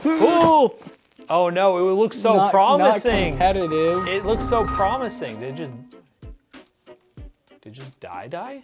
Ooh! Oh no, it looks so promising. Not competitive. It looks so promising. Did it just die?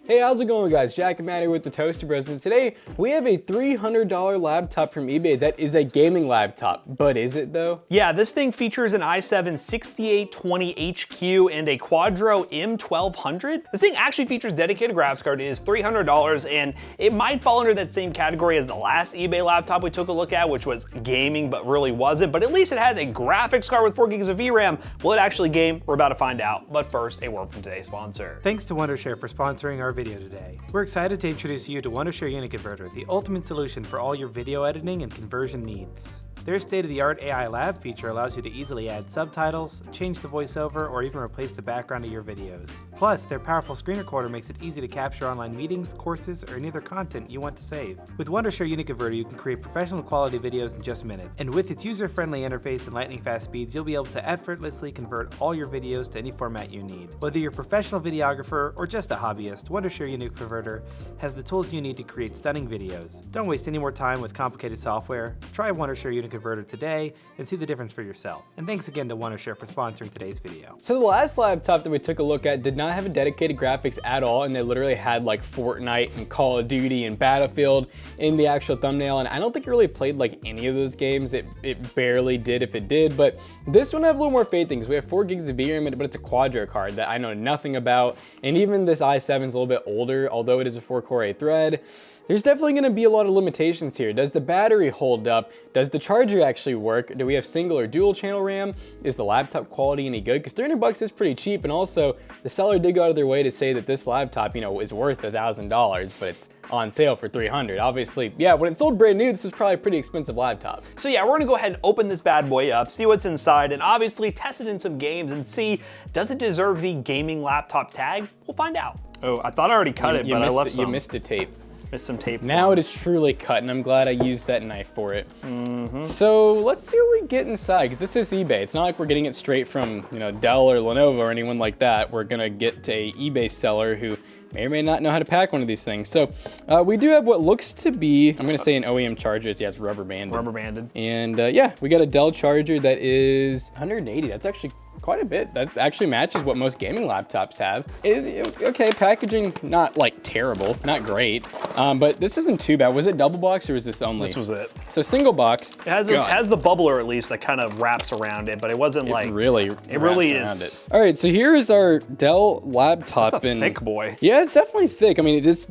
Hey, how's it going, guys? Jack and Matt here with the Toaster Bros, and today we have a $300 laptop from eBay that is a gaming laptop. But is it though? Yeah, this thing features an i7-6820HQ and a Quadro M1200. This thing actually features dedicated graphics card. It is $300, and it might fall under that same category as the last eBay laptop we took a look at, which was gaming, but really wasn't. But at least it has a graphics card with 4 gigs of VRAM. Will it actually game? We're about to find out. But first, a word from today's sponsor. Thanks to Wondershare for sponsoring our video today. We're excited to introduce you to Wondershare Uniconverter, the ultimate solution for all your video editing and conversion needs. Their state-of-the-art AI Lab feature allows you to easily add subtitles, change the voiceover, or even replace the background of your videos. Plus, their powerful screen recorder makes it easy to capture online meetings, courses, or any other content you want to save. With Wondershare Uniconverter, you can create professional quality videos in just minutes. And with its user-friendly interface and lightning-fast speeds, you'll be able to effortlessly convert all your videos to any format you need. Whether you're a professional videographer or just a hobbyist, Wondershare Uniconverter has the tools you need to create stunning videos. Don't waste any more time with complicated software. Try Wondershare Uniconverter today and see the difference for yourself. And thanks again to Wondershare for sponsoring today's video. So the last laptop that we took a look at did not have a dedicated graphics at all, and they literally had like Fortnite and Call of Duty and Battlefield in the actual thumbnail, and I don't think it really played like any of those games. It barely did if it did, but this one I have a little more faith in because we have 4 gigs of VRAM, but it's a Quadro card that I know nothing about, and even this i7 is a little bit older, although it is a 4-core 8 thread. There's definitely going to be a lot of limitations here. Does the battery hold up? Does the charger actually work? Do we have single or dual channel RAM? Is the laptop quality any good? Because $300 is pretty cheap, and also the seller did go out of their way to say that this laptop, you know, is worth $1,000, but it's on sale for $300. Obviously, yeah, when it sold brand new, this was probably a pretty expensive laptop. So yeah, we're gonna go ahead and open this bad boy up, see what's inside, and obviously test it in some games and see, does it deserve the gaming laptop tag? We'll find out. Oh, I thought I already cut it, but I left some. You missed a tape. Missed some tape. Now it is truly cut, and I'm glad I used that knife for it. So let's see what we get inside, because this is eBay. It's not like we're getting it straight from, you know, Dell or Lenovo or anyone like that. We're gonna get to a eBay seller who may or may not know how to pack one of these things. So we do have what looks to be, I'm gonna say an OEM charger. Yeah, it's rubber banded. Rubber banded. And yeah, we got a Dell charger that is 180. That's actually quite a bit. That actually matches what most gaming laptops have. Okay, packaging, not like terrible, not great, but this isn't too bad. Was it double box or was this only? This was it. So single box. It has the bubbler at least that kind of wraps around it, but it wasn't like. It really is. It. All right, so here is our Dell laptop. That's a thick boy. Yeah, it's definitely thick. I mean, this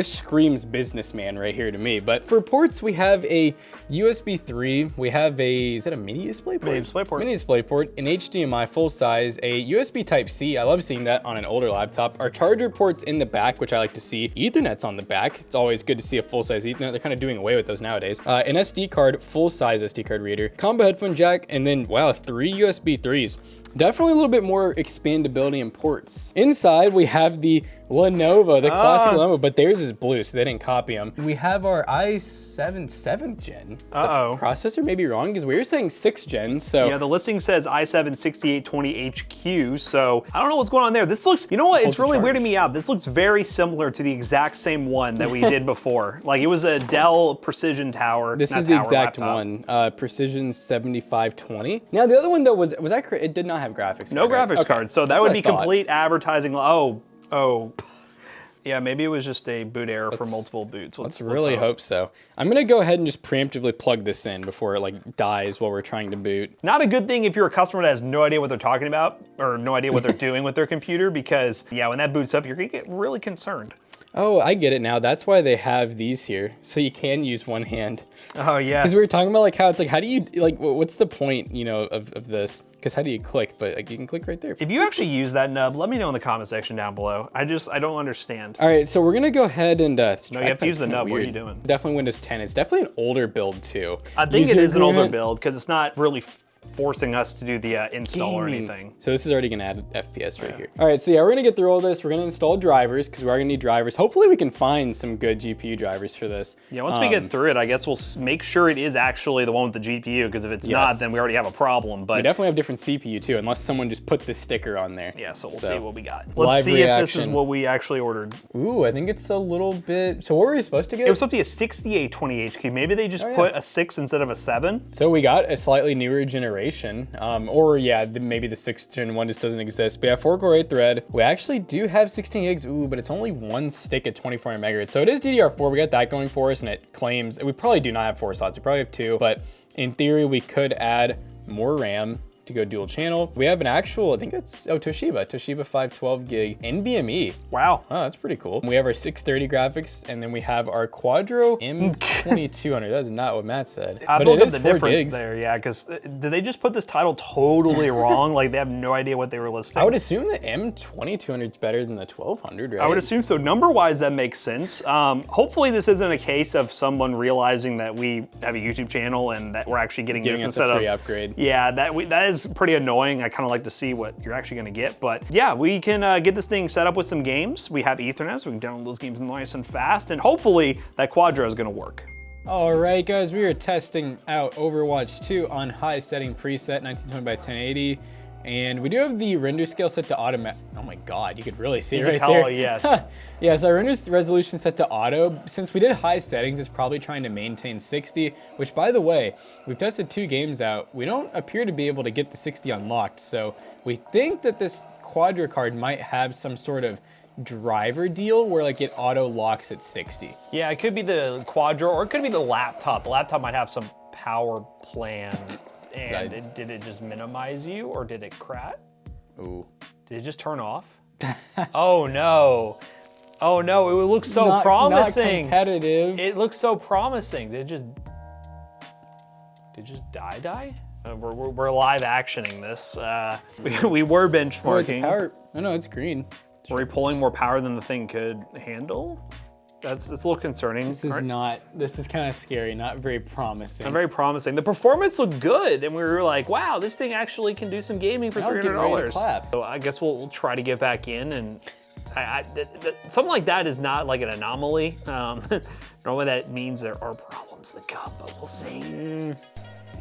screams businessman right here to me. But for ports, we have a USB 3. We have is that a mini display port? Mini display port, an HDMI full size, a USB Type-C. I love seeing that on an older laptop. Our charger port's in the back, which I like to see. Ethernet's on the back. It's always good to see a full-size Ethernet. They're kind of doing away with those nowadays. An SD card, full-size SD card reader, combo headphone jack, and then, wow, 3 USB 3s. Definitely a little bit more expandability in ports. Inside, we have the Lenovo, the classic Lenovo, but theirs is blue, so they didn't copy them. We have our i7 7th gen. Is the processor maybe wrong? Because we were saying 6th gen, so. Yeah, the listing says i7-6820HQ, so I don't know what's going on there. This looks, you know what, it's really weirding me out. This looks very similar to the exact same one that we did before. Like it was a Dell Precision Tower. This is the exact one, Precision 7520. Now the other one though was that correct? It did not have graphics. No graphics card, so that would be complete advertising. Oh. Yeah, maybe it was just a boot error for multiple boots. Let's really hope so. I'm gonna go ahead and just preemptively plug this in before it like dies while we're trying to boot. Not a good thing if you're a customer that has no idea what they're talking about or no idea what they're doing with their computer, because yeah, when that boots up, you're gonna get really concerned. Oh, I get it now. That's why they have these here, so you can use one hand. Oh yeah. Because we were talking about like how it's like, how do you like, what's the point, you know, of this? Because how do you click? But like, you can click right there. If you actually use that nub, let me know in the comment section down below. I don't understand. All right, so we're gonna go ahead and. No, you have to use the nub. Weird. What are you doing? Definitely Windows 10. It's definitely an older build too. I think it is an older build because it's not really forcing us to do the install or anything. So this is already gonna add FPS right here. All right, so yeah, we're gonna get through all this. We're gonna install drivers because we're gonna need drivers. Hopefully we can find some good GPU drivers for this. Yeah, once we get through it, I guess we'll make sure it is actually the one with the GPU, because if it's not, then we already have a problem. But we definitely have different CPU too, unless someone just put this sticker on there. yeah, so we'll see what we got. Live Let's see reaction. if this is what we actually ordered. Ooh, I think it's a little bit, so what were we supposed to get? It was supposed to be a 6820 HQ. Maybe they just put a 6 instead of a 7. So we got a slightly newer generation, or yeah, maybe the 6th gen one just doesn't exist. But yeah, 4-core 8 thread. We actually do have 16 gigs, ooh, but it's only one stick at 2400 megahertz. So it is DDR4, we got that going for us, and it claims, we probably do not have 4 slots, we probably have 2, but in theory, we could add more RAM to go dual channel. We have an actual, I think that's, Toshiba 512 gig NVMe. Wow. Oh, that's pretty cool. We have our 630 graphics, and then we have our Quadro M2200. That's not what Matt said. I've but it looked up is the 4 difference gigs. there, yeah, because did they just put this title totally wrong? Like they have no idea what they were listing? I would assume the M2200 is better than the 1200, right? I would assume so. Number-wise, that makes sense. Hopefully this isn't a case of someone realizing that we have a YouTube channel and that we're actually getting this us instead a free of upgrade. Yeah, that is pretty annoying. I kind of like to see what you're actually going to get, but yeah, we can get this thing set up with some games. We have Ethernet, so we can download those games nice and fast, and hopefully that Quadro is going to work. All right, guys, we are testing out Overwatch 2 on high setting preset 1920 by 1080. And we do have the render scale set to automatic. Oh my God, you could really see it right there. Yes. Yeah, so our render resolution set to auto. Since we did high settings, it's probably trying to maintain 60, which by the way, we've tested 2 games out. We don't appear to be able to get the 60 unlocked. So we think that this Quadro card might have some sort of driver deal where like it auto locks at 60. Yeah, it could be the Quadro, or it could be the laptop. The laptop might have some power plan. And did it just minimize you, or did it crash? Ooh. Did it just turn off? Oh no. Oh no, it looks so promising. Not competitive. It looks so promising. Did it just die? We're live actioning this. We were benchmarking. Power, oh no, it's green. Were we pulling more power than the thing could handle? It's a little concerning. This is kind of scary, not very promising. Not very promising. The performance looked good, and we were like, wow, this thing actually can do some gaming for $300. So I guess we'll try to get back in, and something like that is not like an anomaly. Normally that means there are problems that come, but we'll see.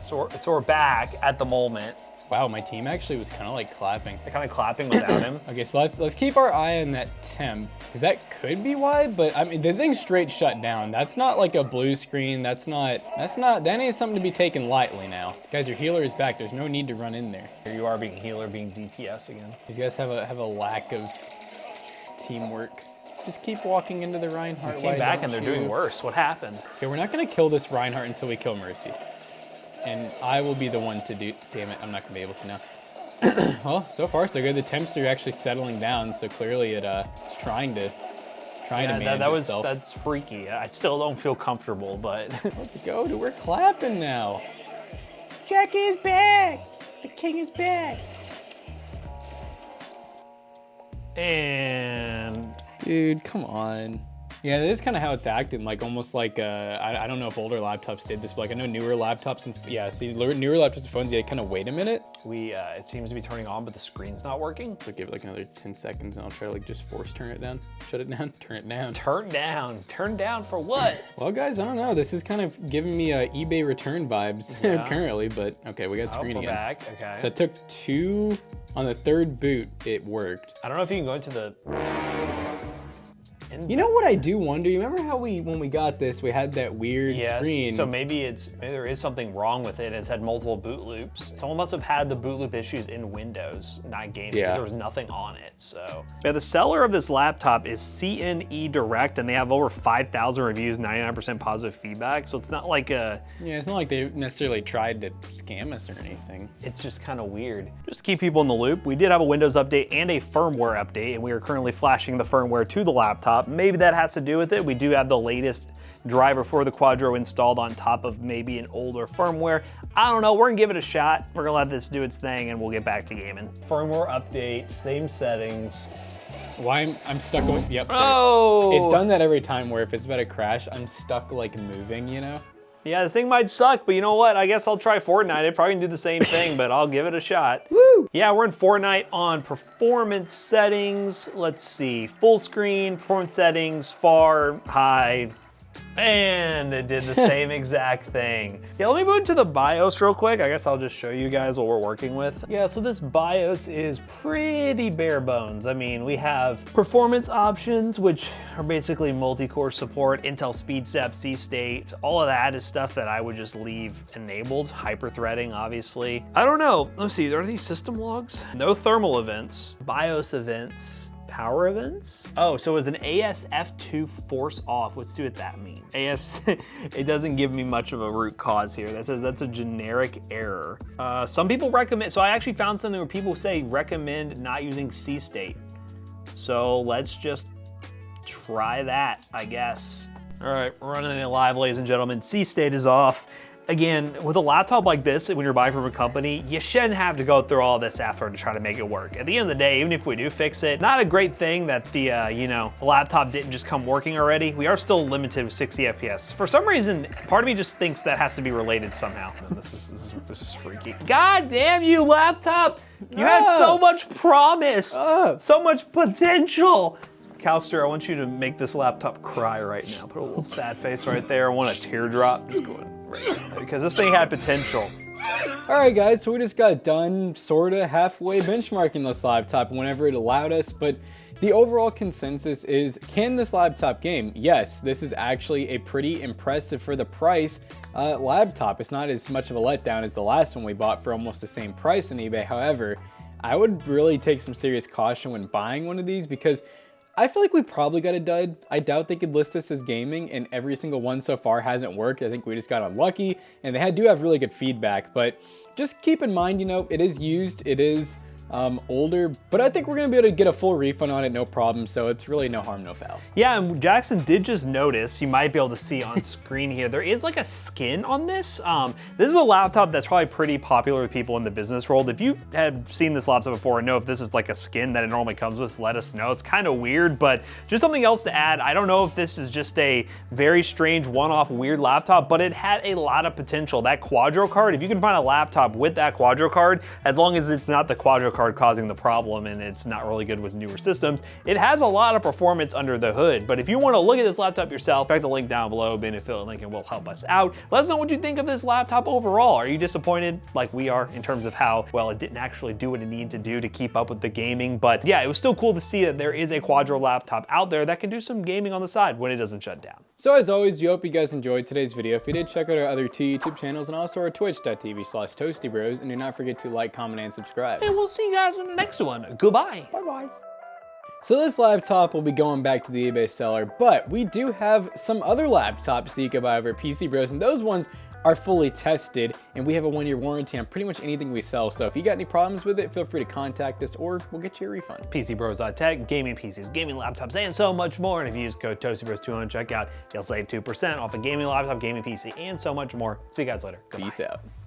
So we're back at the moment. Wow, my team actually was kind of like clapping. They're kind of clapping without him. Okay, so let's keep our eye on that temp, because that could be why, but I mean, the thing's straight shut down. That's not like a blue screen. That ain't something to be taken lightly now. Guys, your healer is back. There's no need to run in there. Here you are being healer, being DPS again. These guys have a lack of teamwork. Just keep walking into the Reinhardt. They came back and they're doing worse. What happened? Okay, we're not gonna kill this Reinhardt until we kill Mercy. And I will be the one to do, damn it, I'm not gonna be able to now. Well, so far so good. The temps are actually settling down, so clearly it's trying to manage itself. That's freaky. I still don't feel comfortable, but. Let's go, dude, we're clapping now. Jackie is back! The king is back! And. Dude, come on. Yeah, that is kind of how it's acting, like almost like, I don't know if older laptops did this, but like I know newer laptops and, yeah, see, newer laptops and phones, you kind of wait a minute. It seems to be turning on, but the screen's not working. So give it like another 10 seconds and I'll try to like just force turn it down, shut it down, turn it down. Turn down for what? Well guys, I don't know, this is kind of giving me eBay return vibes currently, but okay, we got screen again. Back, okay. So I took 2, on the 3rd boot, it worked. I don't know if you can go into the... You know what I do wonder? You remember how when we got this, we had that weird screen? So maybe there is something wrong with it. It's had multiple boot loops. Someone must have had the boot loop issues in Windows, not gaming, because there was nothing on it, so. Yeah, the seller of this laptop is CNE Direct, and they have over 5,000 reviews, 99% positive feedback, so it's not like a... Yeah, it's not like they necessarily tried to scam us or anything. It's just kind of weird. Just to keep people in the loop, we did have a Windows update and a firmware update, and we are currently flashing the firmware to the laptop. Maybe that has to do with it. We do have the latest driver for the Quadro installed on top of maybe an older firmware. I don't know, we're gonna give it a shot. We're gonna let this do its thing and we'll get back to gaming. Firmware update, same settings. Why I'm stuck going, yep. Oh! It's done that every time where if it's about to crash, I'm stuck like moving, you know? Yeah, this thing might suck, but you know what? I guess I'll try Fortnite. It probably can do the same thing, but I'll give it a shot. Woo! Yeah, we're in Fortnite on performance settings. Let's see, full screen, performance settings, far, high, and it did the same exact thing. Yeah, let me move to the BIOS real quick. I guess I'll just show you guys what we're working with. Yeah, so this BIOS is pretty bare bones. I mean, we have performance options, which are basically multi-core support, Intel SpeedStep, C-State. All of that is stuff that I would just leave enabled. Hyper-threading, obviously. I don't know. Let's see, are these system logs? No thermal events, BIOS events, power events? Oh, so it was an ASF2 force off. Let's see what that means. It doesn't give me much of a root cause here. That says that's a generic error. Some people recommend, so I actually found something where people say recommend not using C-State. So let's just try that, I guess. All right, we're running it live, ladies and gentlemen. C-State is off. Again, with a laptop like this, when you're buying from a company, you shouldn't have to go through all this effort to try to make it work. At the end of the day, even if we do fix it, not a great thing that the laptop didn't just come working already. We are still limited with 60 FPS. For some reason, part of me just thinks that has to be related somehow. This is freaky. God damn you, laptop! You had so much promise, so much potential. Calster, I want you to make this laptop cry right now. Put a little sad face right there. I want a teardrop. Just going right now, because this thing had potential. All right, guys, so we just got done sorta halfway benchmarking this laptop whenever it allowed us, but the overall consensus is, can this laptop game? Yes, this is actually a pretty impressive for the price laptop. It's not as much of a letdown as the last one we bought for almost the same price on eBay. However, I would really take some serious caution when buying one of these because I feel like we probably got a dud. I doubt they could list this as gaming, and every single one so far hasn't worked. I think we just got unlucky, and they do have really good feedback, but just keep in mind, it is used, it is older, but I think we're gonna be able to get a full refund on it, no problem, so it's really no harm, no foul. Yeah, and Jackson did just notice, you might be able to see on screen here, there is like a skin on this. This is a laptop that's probably pretty popular with people in the business world. If you have seen this laptop before and know if this is like a skin that it normally comes with, let us know. It's kind of weird, but just something else to add. I don't know if this is just a very strange one-off weird laptop, but it had a lot of potential. That Quadro card, if you can find a laptop with that Quadro card, as long as it's not the Quadro card causing the problem and it's not really good with newer systems, it has a lot of performance under the hood. But if you want to look at this laptop yourself, check the link down below. Ben and Phil and Lincoln will help us out. Let us know what you think of this laptop overall. Are you disappointed like we are in terms of how, well, it didn't actually do what it needed to do to keep up with the gaming? But yeah, it was still cool to see that there is a Quadro laptop out there that can do some gaming on the side when it doesn't shut down. So as always, we hope you guys enjoyed today's video. If you did, check out our other 2 YouTube channels and also our twitch.tv/ToastyBros, and do not forget to like, comment, and subscribe. And we'll see you guys in the next one. Goodbye. Bye-bye. So this laptop will be going back to the eBay seller, but we do have some other laptops that you can buy over at PC Bros, and those ones are fully tested, and we have a 1-year warranty on pretty much anything we sell. So if you got any problems with it, feel free to contact us or we'll get you a refund. PCBros.tech, gaming PCs, gaming laptops, and so much more. And if you use code ToastyBros2 on checkout, you'll save 2% off a gaming laptop, gaming PC, and so much more. See you guys later. Goodbye. Peace out.